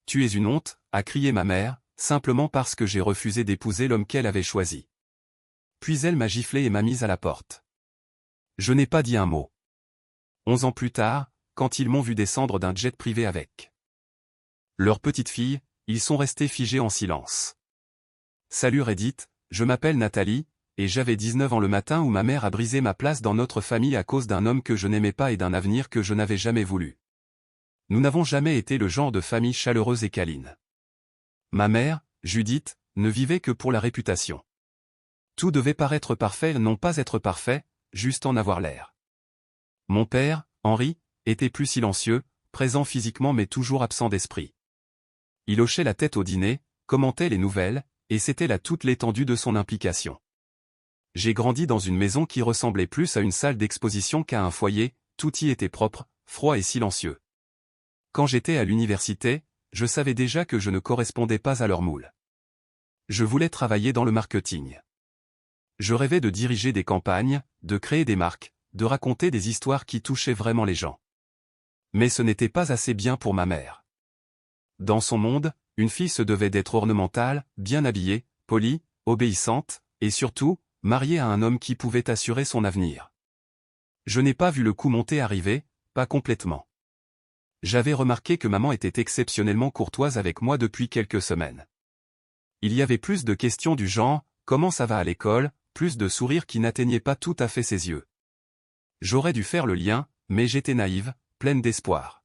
tu es une honte, a crié ma mère, simplement parce que j'ai refusé d'épouser l'homme qu'elle avait choisi. Puis elle m'a giflé et m'a mise à la porte. Je n'ai pas dit un mot. 11 ans plus tard, quand ils m'ont vu descendre d'un jet privé avec leur petite fille, ils sont restés figés en silence. Salut Reddit, je m'appelle Nathalie, et j'avais 19 ans le matin où ma mère a brisé ma place dans notre famille à cause d'un homme que je n'aimais pas et d'un avenir que je n'avais jamais voulu. Nous n'avons jamais été le genre de famille chaleureuse et câline. Ma mère, Judith, ne vivait que pour la réputation. Tout devait paraître parfait, non pas être parfait, juste en avoir l'air. Mon père, Henri, était plus silencieux, présent physiquement mais toujours absent d'esprit. Il hochait la tête au dîner, commentait les nouvelles, et c'était là toute l'étendue de son implication. J'ai grandi dans une maison qui ressemblait plus à une salle d'exposition qu'à un foyer, tout y était propre, froid et silencieux. Quand j'étais à l'université, je savais déjà que je ne correspondais pas à leur moule. Je voulais travailler dans le marketing. Je rêvais de diriger des campagnes, de créer des marques, de raconter des histoires qui touchaient vraiment les gens. Mais ce n'était pas assez bien pour ma mère. Dans son monde, une fille se devait d'être ornementale, bien habillée, polie, obéissante, et surtout, mariée à un homme qui pouvait assurer son avenir. Je n'ai pas vu le coup monter arriver, pas complètement. J'avais remarqué que maman était exceptionnellement courtoise avec moi depuis quelques semaines. Il y avait plus de questions du genre « Comment ça va à l'école ?», plus de sourires qui n'atteignaient pas tout à fait ses yeux. J'aurais dû faire le lien, mais j'étais naïve, pleine d'espoir.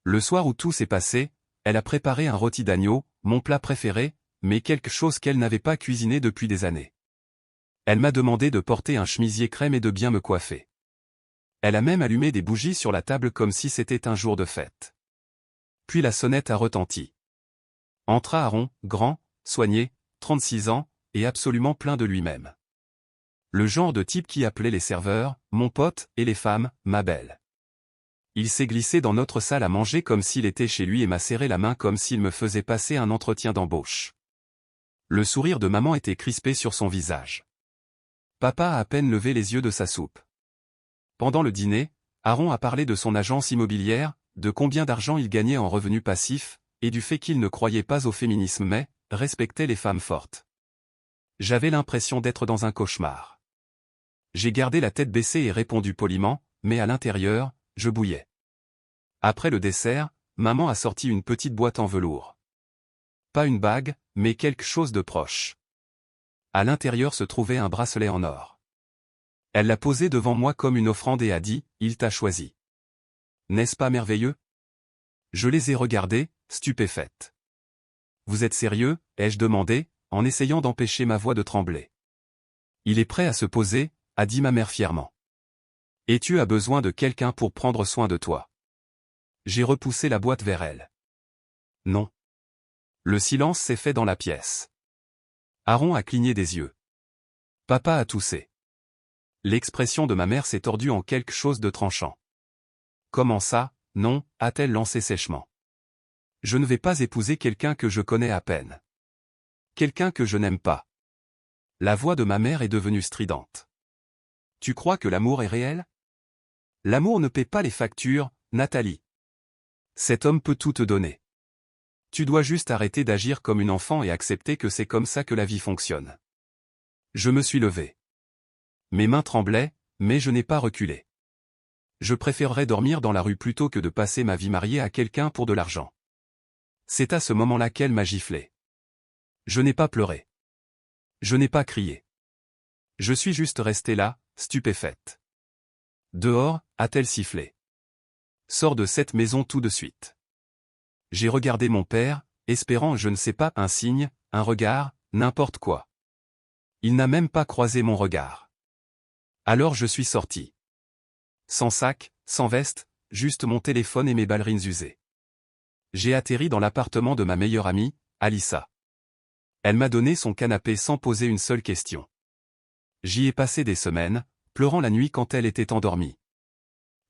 Le soir où tout s'est passé, elle a préparé un rôti d'agneau, mon plat préféré, mais quelque chose qu'elle n'avait pas cuisiné depuis des années. Elle m'a demandé de porter un chemisier crème et de bien me coiffer. Elle a même allumé des bougies sur la table comme si c'était un jour de fête. Puis la sonnette a retenti. Entra Aaron, grand, soigné, 36 ans, et absolument plein de lui-même. Le genre de type qui appelait les serveurs, mon pote, et les femmes, ma belle. Il s'est glissé dans notre salle à manger comme s'il était chez lui et m'a serré la main comme s'il me faisait passer un entretien d'embauche. Le sourire de maman était crispé sur son visage. Papa a à peine levé les yeux de sa soupe. Pendant le dîner, Aaron a parlé de son agence immobilière, de combien d'argent il gagnait en revenus passifs, et du fait qu'il ne croyait pas au féminisme mais respectait les femmes fortes. J'avais l'impression d'être dans un cauchemar. J'ai gardé la tête baissée et répondu poliment, mais à l'intérieur, je bouillais. Après le dessert, maman a sorti une petite boîte en velours. Pas une bague, mais quelque chose de proche. À l'intérieur se trouvait un bracelet en or. Elle l'a posé devant moi comme une offrande et a dit « Il t'a choisi. N'est-ce pas merveilleux ?» Je les ai regardés, stupéfaite. « Vous êtes sérieux ?» ai-je demandé, en essayant d'empêcher ma voix de trembler. « Il est prêt à se poser » a dit ma mère fièrement. « Et tu as besoin de quelqu'un pour prendre soin de toi. » J'ai repoussé la boîte vers elle. « Non. » Le silence s'est fait dans la pièce. Aaron a cligné des yeux. Papa a toussé. L'expression de ma mère s'est tordue en quelque chose de tranchant. « Comment ça, non ?» a-t-elle lancé sèchement. « Je ne vais pas épouser quelqu'un que je connais à peine. Quelqu'un que je n'aime pas. » La voix de ma mère est devenue stridente. « Tu crois que l'amour est réel ? L'amour ne paie pas les factures, Nathalie. Cet homme peut tout te donner. Tu dois juste arrêter d'agir comme une enfant et accepter que c'est comme ça que la vie fonctionne. » Je me suis levé. Mes mains tremblaient, mais je n'ai pas reculé. Je préférerais dormir dans la rue plutôt que de passer ma vie mariée à quelqu'un pour de l'argent. C'est à ce moment-là qu'elle m'a giflé. Je n'ai pas pleuré. Je n'ai pas crié. Je suis juste restée là, stupéfaite. Dehors, a-t-elle sifflé. Sors de cette maison tout de suite. J'ai regardé mon père, espérant je ne sais pas un signe, un regard, n'importe quoi. Il n'a même pas croisé mon regard. Alors je suis sorti. Sans sac, sans veste, juste mon téléphone et mes ballerines usées. J'ai atterri dans l'appartement de ma meilleure amie, Alissa. Elle m'a donné son canapé sans poser une seule question. J'y ai passé des semaines, pleurant la nuit quand elle était endormie.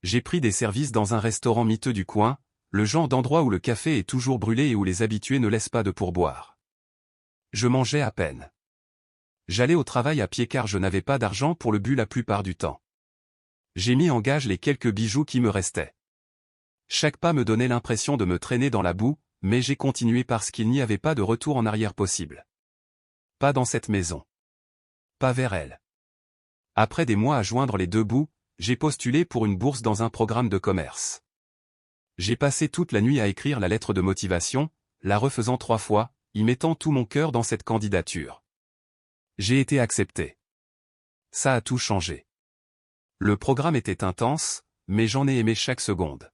J'ai pris des services dans un restaurant miteux du coin, le genre d'endroit où le café est toujours brûlé et où les habitués ne laissent pas de pourboire. Je mangeais à peine. J'allais au travail à pied car je n'avais pas d'argent pour le but la plupart du temps. J'ai mis en gage les quelques bijoux qui me restaient. Chaque pas me donnait l'impression de me traîner dans la boue, mais j'ai continué parce qu'il n'y avait pas de retour en arrière possible. Pas dans cette maison. Pas vers elle. Après des mois à joindre les deux bouts, j'ai postulé pour une bourse dans un programme de commerce. J'ai passé toute la nuit à écrire la lettre de motivation, la refaisant 3 fois, y mettant tout mon cœur dans cette candidature. J'ai été accepté. Ça a tout changé. Le programme était intense, mais j'en ai aimé chaque seconde.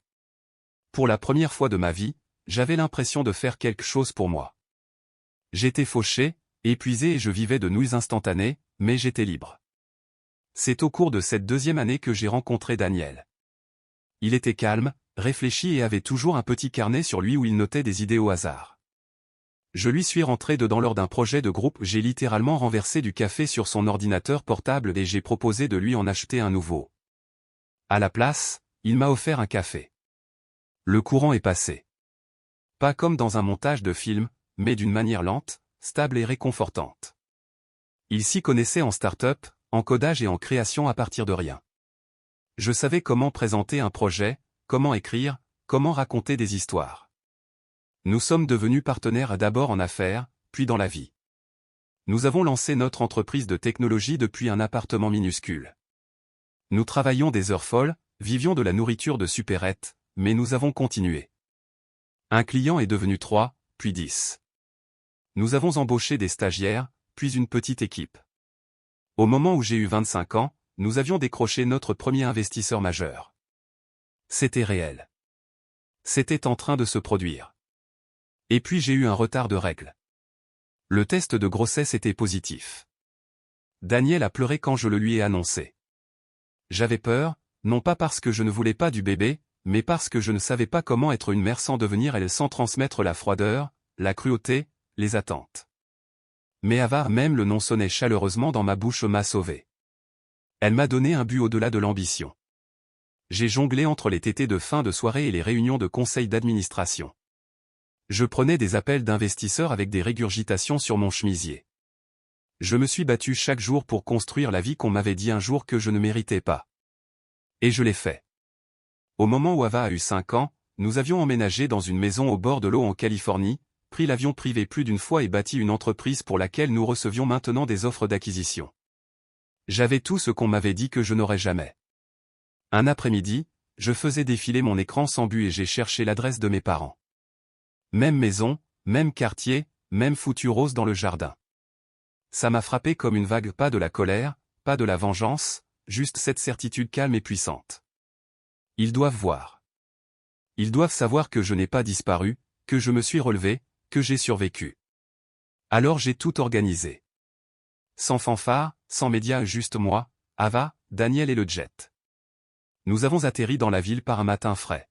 Pour la première fois de ma vie, j'avais l'impression de faire quelque chose pour moi. J'étais fauché, épuisé et je vivais de nouilles instantanées, mais j'étais libre. C'est au cours de cette 2e année que j'ai rencontré Daniel. Il était calme, réfléchi et avait toujours un petit carnet sur lui où il notait des idées au hasard. Je lui suis rentré dedans lors d'un projet de groupe, j'ai littéralement renversé du café sur son ordinateur portable et j'ai proposé de lui en acheter un nouveau. À la place, il m'a offert un café. Le courant est passé. Pas comme dans un montage de film, mais d'une manière lente, stable et réconfortante. Il s'y connaissait en start-up, en codage et en création à partir de rien. Je savais comment présenter un projet, comment écrire, comment raconter des histoires. Nous sommes devenus partenaires d'abord en affaires, puis dans la vie. Nous avons lancé notre entreprise de technologie depuis un appartement minuscule. Nous travaillions des heures folles, vivions de la nourriture de supérette, mais nous avons continué. Un client est devenu 3, puis 10. Nous avons embauché des stagiaires, puis une petite équipe. Au moment où j'ai eu 25 ans, nous avions décroché notre premier investisseur majeur. C'était réel. C'était en train de se produire. Et puis j'ai eu un retard de règles. Le test de grossesse était positif. Daniel a pleuré quand je le lui ai annoncé. J'avais peur, non pas parce que je ne voulais pas du bébé, mais parce que je ne savais pas comment être une mère sans devenir elle, sans transmettre la froideur, la cruauté, les attentes. Mais Ava, même le nom sonnait chaleureusement dans ma bouche, m'a sauvé. Elle m'a donné un but au-delà de l'ambition. J'ai jonglé entre les tétés de fin de soirée et les réunions de conseil d'administration. Je prenais des appels d'investisseurs avec des régurgitations sur mon chemisier. Je me suis battu chaque jour pour construire la vie qu'on m'avait dit un jour que je ne méritais pas. Et je l'ai fait. Au moment où Ava a eu 5 ans, nous avions emménagé dans une maison au bord de l'eau en Californie, pris l'avion privé plus d'une fois et bâti une entreprise pour laquelle nous recevions maintenant des offres d'acquisition. J'avais tout ce qu'on m'avait dit que je n'aurais jamais. Un après-midi, je faisais défiler mon écran sans but et j'ai cherché l'adresse de mes parents. Même maison, même quartier, même foutue rose dans le jardin. Ça m'a frappé comme une vague, pas de la colère, pas de la vengeance, juste cette certitude calme et puissante. Ils doivent voir. Ils doivent savoir que je n'ai pas disparu, que je me suis relevé, que j'ai survécu. Alors j'ai tout organisé. Sans fanfare, sans médias, juste moi, Ava, Daniel et le jet. Nous avons atterri dans la ville par un matin frais.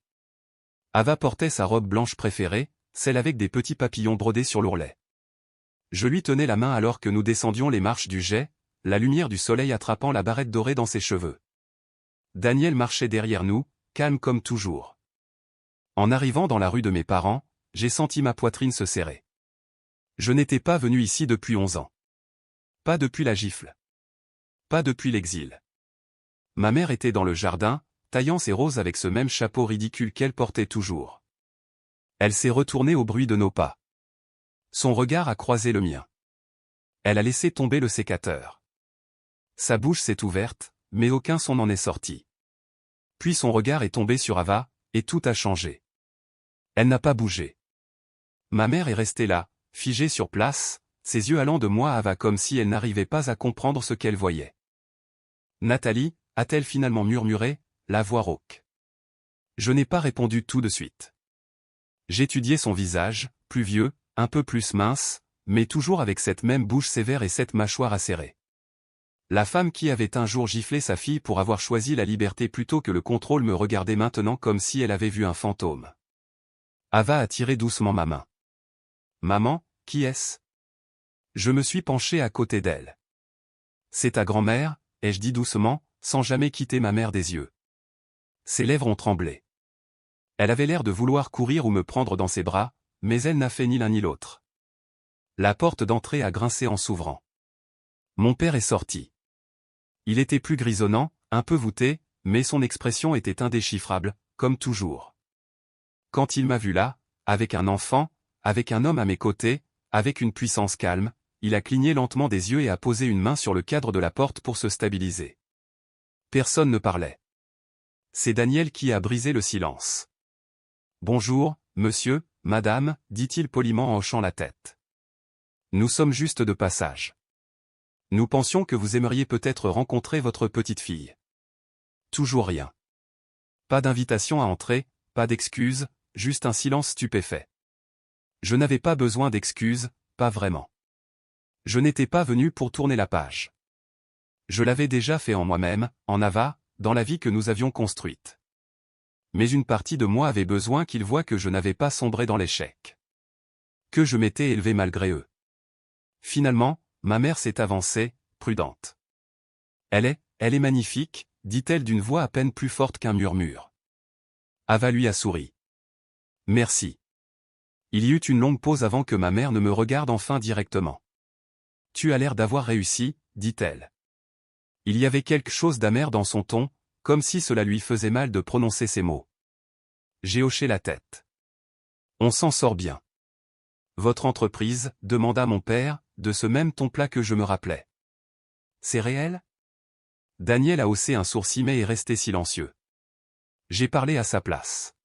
Ava portait sa robe blanche préférée, celle avec des petits papillons brodés sur l'ourlet. Je lui tenais la main alors que nous descendions les marches du jet, la lumière du soleil attrapant la barrette dorée dans ses cheveux. Daniel marchait derrière nous, calme comme toujours. En arrivant dans la rue de mes parents, j'ai senti ma poitrine se serrer. Je n'étais pas venu ici depuis 11 ans. Pas depuis la gifle. Pas depuis l'exil. Ma mère était dans le jardin, taillant ses roses avec ce même chapeau ridicule qu'elle portait toujours. Elle s'est retournée au bruit de nos pas. Son regard a croisé le mien. Elle a laissé tomber le sécateur. Sa bouche s'est ouverte, mais aucun son n'en est sorti. Puis son regard est tombé sur Ava, et tout a changé. Elle n'a pas bougé. Ma mère est restée là, figée sur place, ses yeux allant de moi à Ava comme si elle n'arrivait pas à comprendre ce qu'elle voyait. Nathalie, a-t-elle finalement murmuré, la voix rauque. Je n'ai pas répondu tout de suite. J'étudiais son visage, plus vieux, un peu plus mince, mais toujours avec cette même bouche sévère et cette mâchoire acérée. La femme qui avait un jour giflé sa fille pour avoir choisi la liberté plutôt que le contrôle me regardait maintenant comme si elle avait vu un fantôme. Ava a tiré doucement ma main. Maman, qui est-ce? Je me suis penché à côté d'elle. C'est ta grand-mère, ai-je dit doucement, sans jamais quitter ma mère des yeux. Ses lèvres ont tremblé. Elle avait l'air de vouloir courir ou me prendre dans ses bras, mais elle n'a fait ni l'un ni l'autre. La porte d'entrée a grincé en s'ouvrant. Mon père est sorti. Il était plus grisonnant, un peu voûté, mais son expression était indéchiffrable, comme toujours. Quand il m'a vu là, avec un enfant, avec un homme à mes côtés, avec une puissance calme, il a cligné lentement des yeux et a posé une main sur le cadre de la porte pour se stabiliser. Personne ne parlait. C'est Daniel qui a brisé le silence. « Bonjour, monsieur, madame, dit-il poliment en hochant la tête. Nous sommes juste de passage. Nous pensions que vous aimeriez peut-être rencontrer votre petite fille. » Toujours rien. Pas d'invitation à entrer, pas d'excuses, juste un silence stupéfait. Je n'avais pas besoin d'excuses, pas vraiment. Je n'étais pas venu pour tourner la page. Je l'avais déjà fait en moi-même, en Ava, dans la vie que nous avions construite. Mais une partie de moi avait besoin qu'ils voient que je n'avais pas sombré dans l'échec. Que je m'étais élevé malgré eux. Finalement, ma mère s'est avancée, prudente. Elle est magnifique, dit-elle d'une voix à peine plus forte qu'un murmure. Ava lui a souri. Merci. Il y eut une longue pause avant que ma mère ne me regarde enfin directement. Tu as l'air d'avoir réussi, dit-elle. Il y avait quelque chose d'amer dans son ton, comme si cela lui faisait mal de prononcer ces mots. J'ai hoché la tête. On s'en sort bien. Votre entreprise, demanda mon père, de ce même ton plat que je me rappelais. C'est réel? Daniel a haussé un sourcil mais est resté silencieux. J'ai parlé à sa place.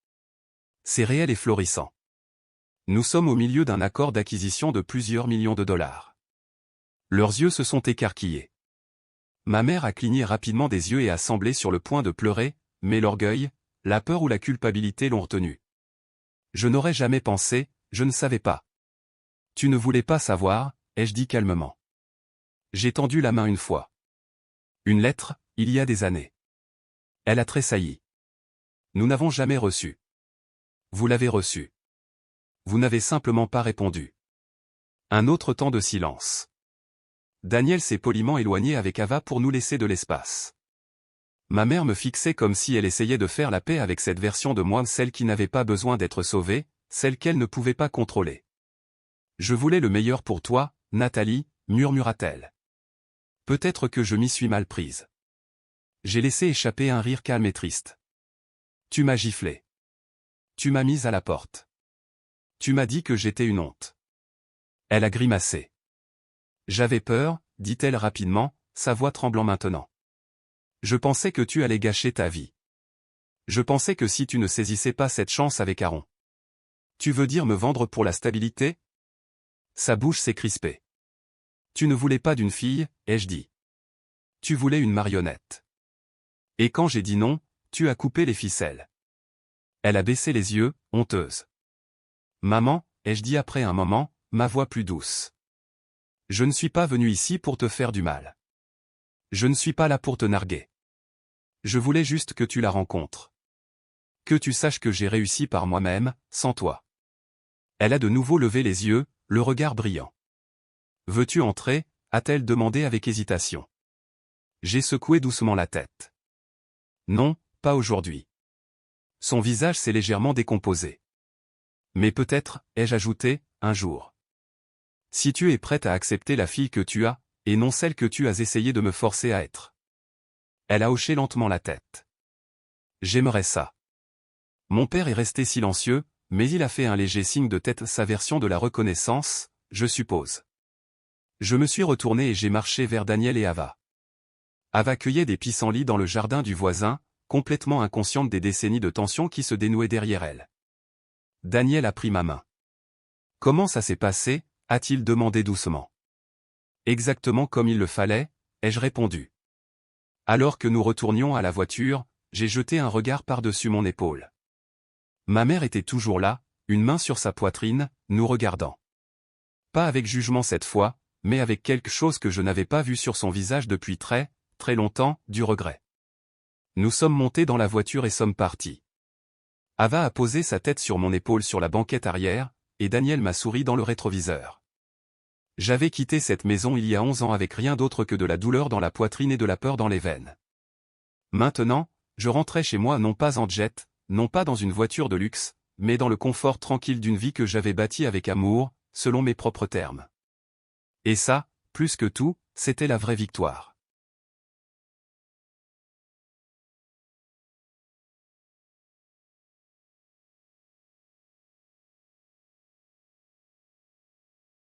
C'est réel et florissant. Nous sommes au milieu d'un accord d'acquisition de plusieurs millions de dollars. Leurs yeux se sont écarquillés. Ma mère a cligné rapidement des yeux et a semblé sur le point de pleurer, mais l'orgueil, la peur ou la culpabilité l'ont retenue. Je n'aurais jamais pensé, je ne savais pas. Tu ne voulais pas savoir, ai-je dit calmement. J'ai tendu la main une fois. Une lettre, il y a des années. Elle a tressailli. Nous n'avons jamais reçu. Vous l'avez reçue. Vous n'avez simplement pas répondu. Un autre temps de silence. Daniel s'est poliment éloigné avec Ava pour nous laisser de l'espace. Ma mère me fixait comme si elle essayait de faire la paix avec cette version de moi, celle qui n'avait pas besoin d'être sauvée, celle qu'elle ne pouvait pas contrôler. Je voulais le meilleur pour toi, Nathalie, murmura-t-elle. Peut-être que je m'y suis mal prise. J'ai laissé échapper un rire calme et triste. Tu m'as giflé. Tu m'as mise à la porte. Tu m'as dit que j'étais une honte. Elle a grimacé. J'avais peur, dit-elle rapidement, sa voix tremblant maintenant. Je pensais que tu allais gâcher ta vie. Je pensais que si tu ne saisissais pas cette chance avec Aaron. Tu veux dire me vendre pour la stabilité? Sa bouche s'est crispée. Tu ne voulais pas d'une fille, ai-je dit. Tu voulais une marionnette. Et quand j'ai dit non, tu as coupé les ficelles. Elle a baissé les yeux, honteuse. Maman, ai-je dit après un moment, ma voix plus douce. Je ne suis pas venu ici pour te faire du mal. Je ne suis pas là pour te narguer. Je voulais juste que tu la rencontres. Que tu saches que j'ai réussi par moi-même, sans toi. Elle a de nouveau levé les yeux, le regard brillant. Veux-tu entrer? A-t-elle demandé avec hésitation. J'ai secoué doucement la tête. Non, pas aujourd'hui. Son visage s'est légèrement décomposé. Mais peut-être, ai-je ajouté, un jour. Si tu es prête à accepter la fille que tu as, et non celle que tu as essayé de me forcer à être. Elle a hoché lentement la tête. J'aimerais ça. Mon père est resté silencieux, mais il a fait un léger signe de tête, sa version de la reconnaissance, je suppose. Je me suis retourné et j'ai marché vers Daniel et Ava. Ava cueillait des pissenlits dans le jardin du voisin, complètement inconsciente des décennies de tension qui se dénouaient derrière elle. Daniel a pris ma main. Comment ça s'est passé? A-t-il demandé doucement. Exactement comme il le fallait, ai-je répondu. Alors que nous retournions à la voiture, j'ai jeté un regard par-dessus mon épaule. Ma mère était toujours là, une main sur sa poitrine, nous regardant. Pas avec jugement cette fois, mais avec quelque chose que je n'avais pas vu sur son visage depuis très, très longtemps, du regret. Nous sommes montés dans la voiture et sommes partis. Ava a posé sa tête sur mon épaule sur la banquette arrière, et Daniel m'a souri dans le rétroviseur. J'avais quitté cette maison il y a 11 ans avec rien d'autre que de la douleur dans la poitrine et de la peur dans les veines. Maintenant, je rentrais chez moi non pas en jet, non pas dans une voiture de luxe, mais dans le confort tranquille d'une vie que j'avais bâtie avec amour, selon mes propres termes. Et ça, plus que tout, c'était la vraie victoire.